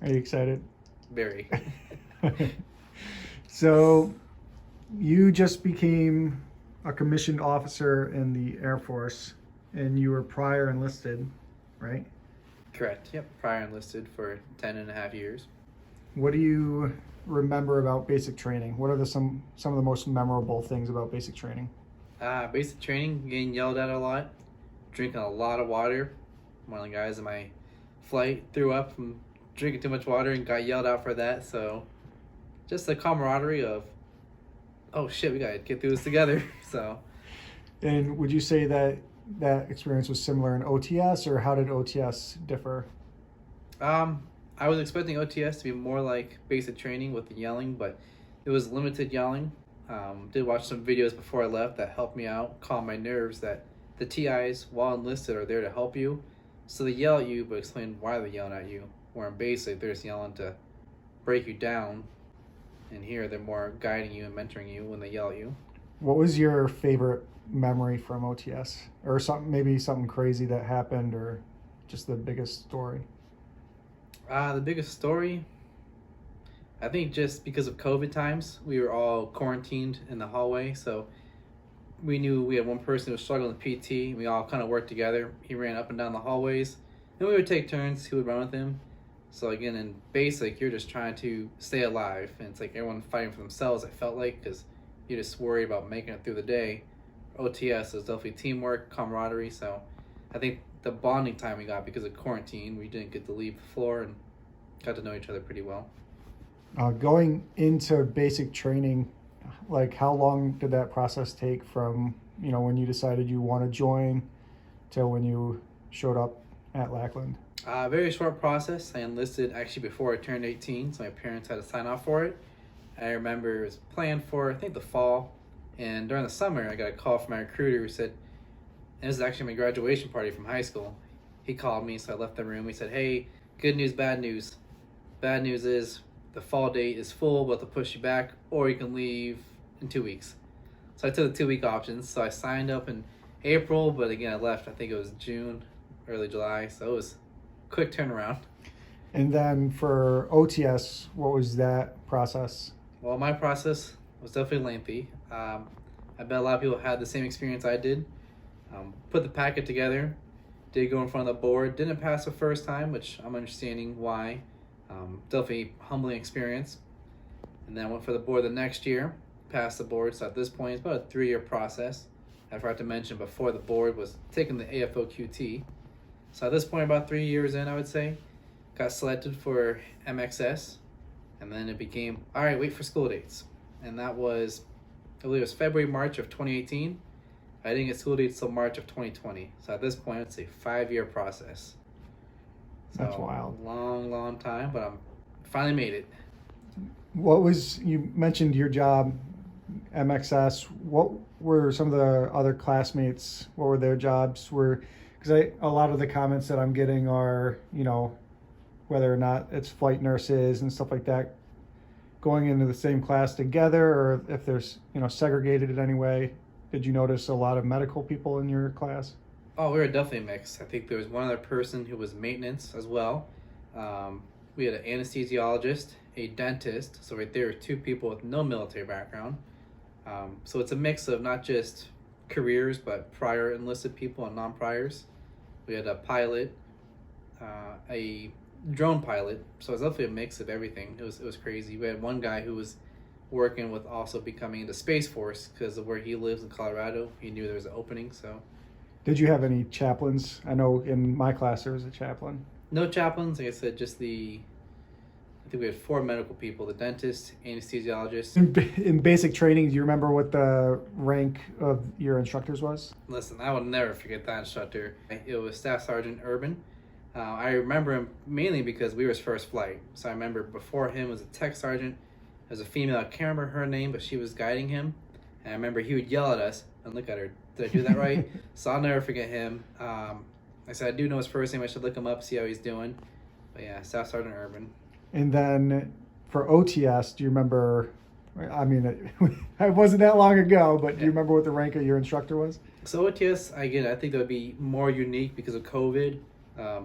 Are you excited? Very. So you just became a commissioned officer in the Air Force, and you were prior enlisted, right? Correct. Yep. Prior enlisted for 10.5 years. What do you remember about basic training? What are some of the most memorable things about basic training? Basic training, getting yelled at a lot, drinking a lot of water. One of the guys in my flight threw up from drinking too much water and got yelled out for that. So just the camaraderie of, oh shit, we gotta get through this together. So. And would you say that that experience was similar in OTS, or how did OTS differ? I was expecting OTS to be more like basic training with the yelling, but it was limited yelling. Did watch some videos before I left that helped me out, calm my nerves, that the TIs, while enlisted, are there to help you. So they yell at you, but explain why they're yelling at you. Where in basic, they're just yelling to break you down. And here, they're more guiding you and mentoring you when they yell at you. What was your favorite memory from OTS? Or maybe something crazy that happened, or just the biggest story? The biggest story, I think just because of COVID times, we were all quarantined in the hallway. So we knew we had one person who was struggling with PT. We all kind of worked together. He ran up and down the hallways, and we would take turns. He would run with him. So again, in basic, you're just trying to stay alive, and it's like everyone fighting for themselves. I felt like, because you're just worried about making it through the day. OTS is definitely teamwork, camaraderie. So I think the bonding time we got because of quarantine, we didn't get to leave the floor and got to know each other pretty well. Going into basic training, like how long did that process take from, when you decided you want to join to when you showed up at Lackland? Very short process. I enlisted actually before I turned 18, so my parents had to sign off for it. I remember it was planned for, I think, the fall, and during the summer I got a call from my recruiter who said, and this is actually my graduation party from high school. He called me, so I left the room. He said, hey, good news, bad news. Bad news is the fall date is full, we'll have to push you back, or you can leave in 2 weeks. So I took the 2-week options. So I signed up in April, but again, I left, I think it was June, early July. So it was a quick turnaround. And then for OTS, what was that process? Well, my process was definitely lengthy. I bet a lot of people had the same experience I did. Put the packet together, did go in front of the board, didn't pass the first time, which I'm understanding why. Definitely humbling experience. And then I went for the board the next year, passed the board. So at this point, it's about a 3-year process. I forgot to mention before the board was taking the AFOQT. So at this point, about 3 years in, I would say, got selected for MXS. And then it became, all right, wait for school dates. And that was, I believe it was February, March of 2018. I didn't get school dates until March of 2020. So at this point, it's a 5-year process. So That's wild. Long time, but I'm finally made it. You mentioned your job, MXS. What were some of the other classmates? What were their jobs? Because a lot of the comments that I'm getting are, whether or not it's flight nurses and stuff like that, going into the same class together, or if there's, segregated in any way. Did you notice a lot of medical people in your class? Oh, we were definitely mixed. I think there was one other person who was maintenance as well. We had an anesthesiologist, a dentist. So right there were 2 people with no military background. So it's a mix of not just careers, but prior enlisted people and non-priors. We had a pilot, a drone pilot. So it was definitely a mix of everything. It was crazy. We had one guy who was working with also becoming into Space Force because of where he lives in Colorado. He knew there was an opening, so... Did you have any chaplains? I know in my class there was a chaplain. No chaplains. Like I said, just I think we had 4 medical people: the dentist, anesthesiologist. In basic training, do you remember what the rank of your instructors was? Listen, I will never forget that instructor. It was Staff Sergeant Urban. I remember him mainly because we were his first flight. So I remember before him was a tech sergeant. There was a female, I can't remember her name, but she was guiding him. And I remember he would yell at us, and look at her. Did I do that right? So I'll never forget him. I said, I do know his first name. I should look him up, see how he's doing. But yeah, Staff Sergeant Urban. And then for OTS, do you remember, I mean, it wasn't that long ago, but do you remember what the rank of your instructor was? So OTS, again, I think that would be more unique because of COVID.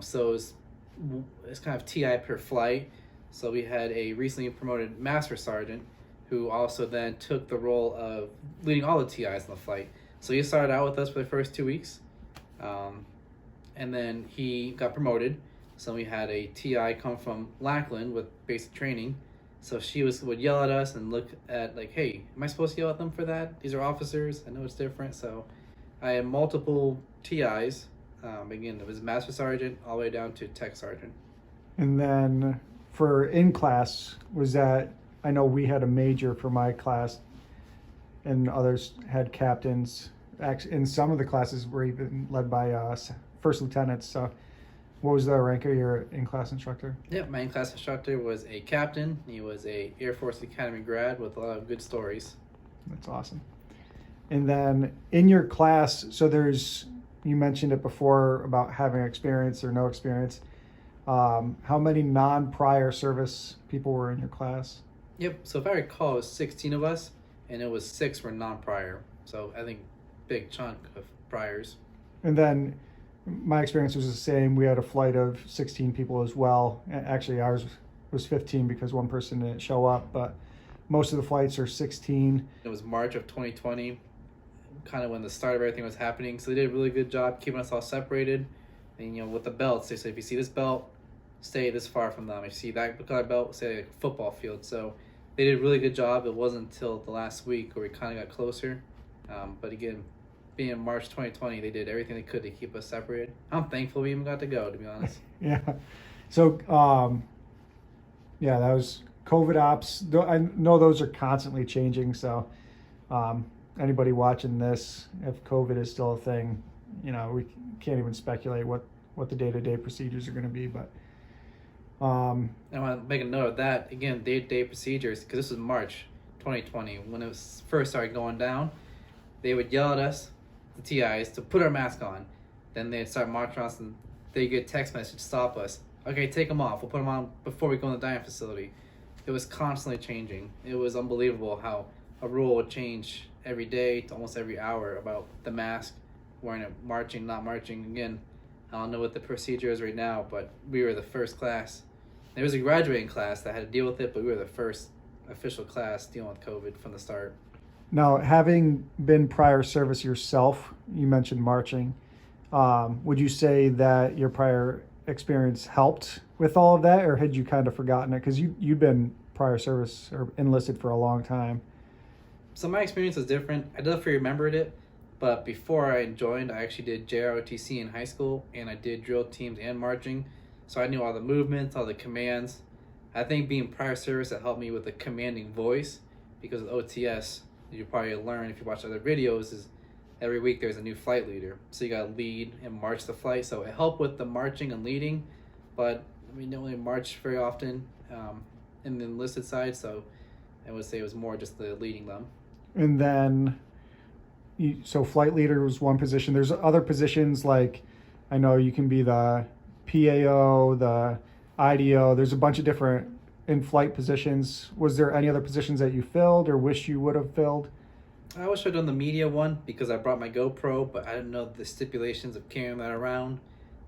So it's kind of TI per flight. So we had a recently promoted master sergeant who also then took the role of leading all the TIs on the flight. So he started out with us for the first 2 weeks, and then he got promoted. So we had a TI come from Lackland with basic training. So she would yell at us and look at like, hey, am I supposed to yell at them for that? These are officers. I know it's different. So I had multiple TIs. Again, it was master sergeant all the way down to tech sergeant. And then for in class, was that, I know we had a major for my class and others had captains. Actually, in some of the classes were even led by first lieutenants. So what was the rank of your in-class instructor? Yeah, my in-class instructor was a captain. He was a Air Force Academy grad with a lot of good stories. That's awesome. And then in your class, so you mentioned it before about having experience or no experience. How many non-prior service people were in your class? Yep, so if I recall, it was 16 of us, and it was 6 were non-prior. So I think big chunk of priors. And then my experience was the same. We had a flight of 16 people as well. Actually, ours was 15 because one person didn't show up, but most of the flights are 16. It was March of 2020, kind of when the start of everything was happening. So they did a really good job keeping us all separated. And, with the belts, they said, if you see this belt, stay this far from them. If you see that color belt, stay like a football field. So they did a really good job. It wasn't until the last week where we kind of got closer. But again, being in March 2020, they did everything they could to keep us separated. I'm thankful we even got to go, to be honest. Yeah. So, that was COVID ops. I know those are constantly changing. So, anybody watching this, if COVID is still a thing, we can't even speculate what the day-to-day procedures are going to be. But I want to make a note of that. Again, day-to-day procedures, because this was March 2020. When it was first started going down, they would yell at us, the TIs, to put our mask on. Then they'd start marching us and they'd get text message to stop us. Okay, take them off. We'll put them on before we go in the dining facility. It was constantly changing. It was unbelievable how a rule would change every day to almost every hour about the mask, wearing it, marching, not marching. Again, I don't know what the procedure is right now, but we were the first class. There was a graduating class that had to deal with it, but we were the first official class dealing with COVID from the start. now, having been prior service yourself, you mentioned marching. Would you say that your prior experience helped with all of that, or had you kind of forgotten it? Because you'd been prior service or enlisted for a long time. So my experience was different. I definitely remembered it, but before I joined, I actually did JROTC in high school, and I did drill teams and marching. So I knew all the movements, all the commands. I think being prior service that helped me with the commanding voice, because with OTS, you probably learn if you watch other videos, is every week there's a new flight leader. So you got to lead and march the flight. So it helped with the marching and leading, but we didn't really march very often in the enlisted side. So I would say it was more just the leading them. And then, so flight leader was one position. There's other positions like, I know you can be the PAO, the IDO. There's a bunch of different in-flight positions. Was there any other positions that you filled or wish you would have filled? I wish I'd done the media one because I brought my GoPro, but I didn't know the stipulations of carrying that around.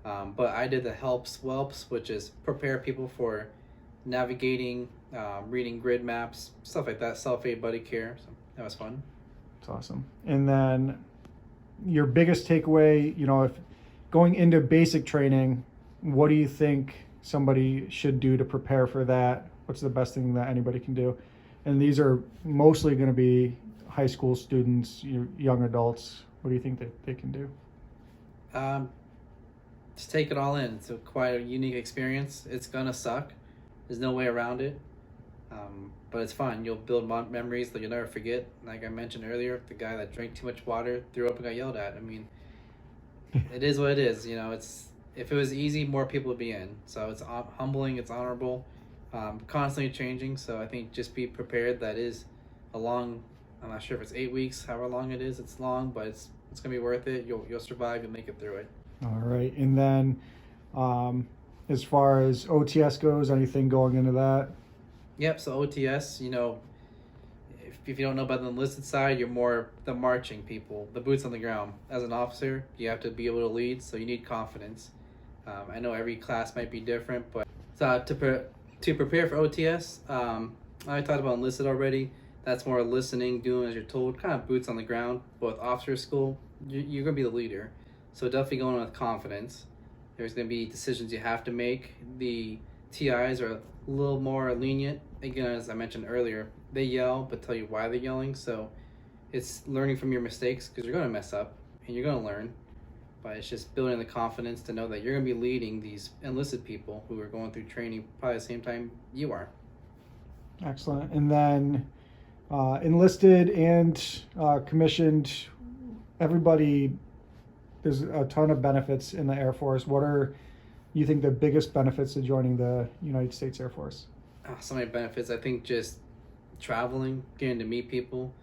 But I did the helps whelps, which is prepare people for navigating, reading grid maps, stuff like that, self-aid buddy care. So that was fun. It's awesome. And then your biggest takeaway, if going into basic training, what do you think somebody should do to prepare for that? What's the best thing that anybody can do? And these are mostly going to be high school students, young adults. What do you think that they can do? Just take it all in. It's quite a unique experience. It's gonna suck. There's no way around it. But it's fun. You'll build memories that you'll never forget. Like I mentioned earlier, the guy that drank too much water, threw up and got yelled at. I mean, it is what it is. It's if it was easy, more people would be in. So it's humbling. It's honorable. Constantly changing. So I think just be prepared. That is a long. I'm not sure if it's 8 weeks, however long it is. It's long, but it's gonna be worth it. You'll survive. You'll make it through it. All right. And then as far as OTS goes, anything going into that? Yep, so OTS, if you don't know about the enlisted side, you're more the marching people, the boots on the ground. As an officer, you have to be able to lead, so you need confidence. I know every class might be different, but to To prepare for OTS, I talked about enlisted already. That's more listening, doing as you're told, kind of boots on the ground. But with officer school, you're going to be the leader. So definitely going with confidence. There's going to be decisions you have to make. The TIs are a little more lenient. Again, as I mentioned earlier, they yell but tell you why they're yelling. So it's learning from your mistakes, because you're going to mess up and you're going to learn. But it's just building the confidence to know that you're going to be leading these enlisted people who are going through training probably at the same time you are. Excellent. And then enlisted and commissioned, everybody, there's a ton of benefits in the Air Force. What are you think the biggest benefits of joining the United States Air Force? So many benefits. I think just traveling, getting to meet people,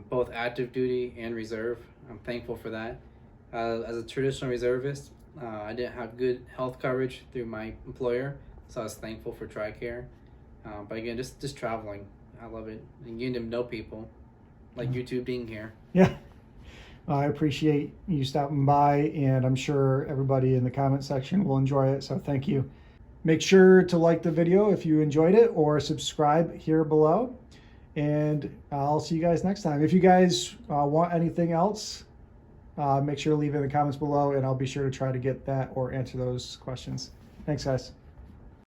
both active duty and reserve. I'm thankful for that. As a traditional reservist, I didn't have good health coverage through my employer, so I was thankful for TRICARE. But again, just traveling, I love it, and getting to know people, like you two being here. Yeah, I appreciate you stopping by, and I'm sure everybody in the comment section will enjoy it, so thank you. Make sure to like the video if you enjoyed it, or subscribe here below, and I'll see you guys next time. If you guys want anything else, make sure to leave it in the comments below, and I'll be sure to try to get that or answer those questions. Thanks, guys.